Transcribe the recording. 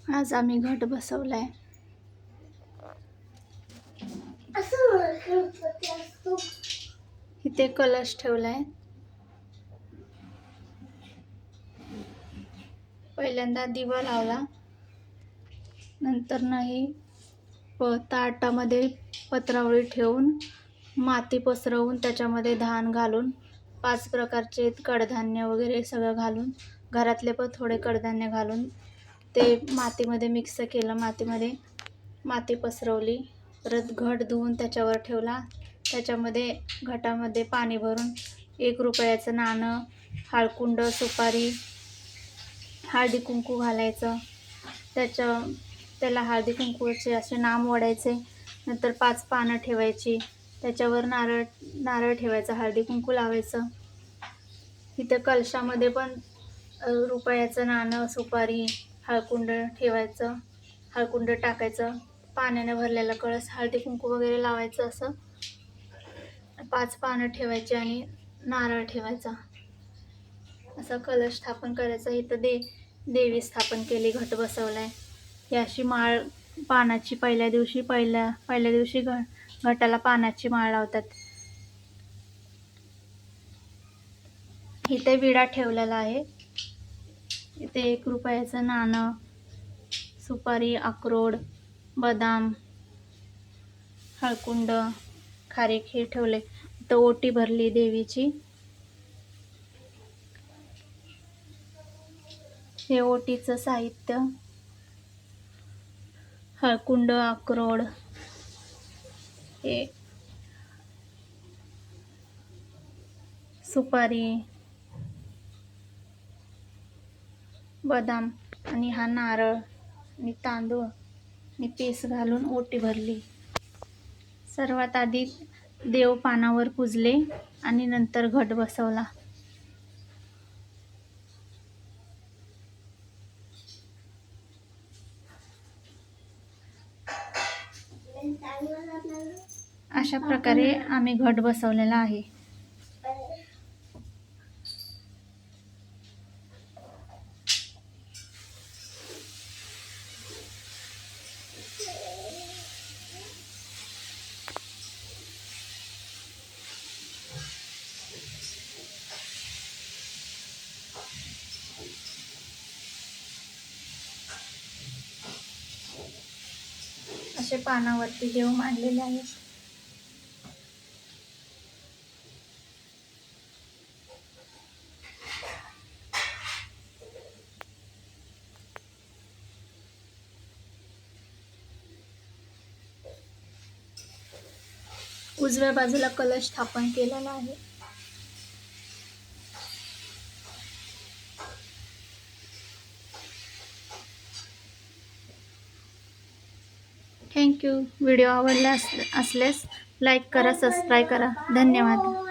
आज आम्ही घट बसवलाय. इथे कलश ठेवलाय. पहिल्यांदा दिवा लावला, नंतर नाही ताटामध्ये पत्रावळी ठेवून माती पसरवून त्याच्यामध्ये धान घालून 5 प्रकारचे कडधान्य वगैरे सगळं घालून, घरातले पण थोडे कडधान्य घालून ते मातीमध्ये मिक्स केलं. मातीमध्ये माती पसरवली. परत घट धुवून त्याच्यावर ठेवला. त्याच्यामध्ये घटामध्ये पाणी भरून 1 रुपयाचं नाणं, हळकुंड, सुपारी, हळदी कुंकू घालायचं. त्याला हळदी कुंकूचे असे नाम ओढायचे. नंतर 5 पानं ठेवायची. त्याच्यावर नारळ ठेवायचा, हळदी कुंकू लावायचं. इथं कलशामध्ये पण रुपयाचं नाणं, सुपारी, हळकुंड ठेवायचं. हळकुंड टाकायचं. पाण्याने भरलेला कळस, हळदी कुंकू वगैरे लावायचं. असं 5 पानं ठेवायची आणि नारळ ठेवायचा. असं कलश स्थापन करायचं. इथं देवी स्थापन केली, घट बसवलाय. ही अशी माळ पानाची पहिल्या दिवशी घटाला पानाची माळ लावतात. इथे विडा ठेवलेला आहे. इथे 1 रुपयाचं नाणं, सुपारी, अक्रोड, बदाम, हळकुंड, खारीक हे ठेवले. इथं ओटी भरली देवीची. हे ओटीचं साहित्य, हळकुंड, अक्रोड, हे सुपारी, बदाम आणि हा नारळ आणि तांदूळ आणि पीस घालून ओटी भरली. सर्वात आधी देव पानावर पूजले आणि नंतर घट बसवला. अशा प्रकारे आम्ही घट बसवलेला आहे. असे पानावरती देव मांडलेले आहेत. उजव्या बाजूला कलश स्थापन केलेला आहे. थँक्यू. व्हिडिओ आवडला असल्यास लाईक करा, सबस्क्राईब करा. धन्यवाद.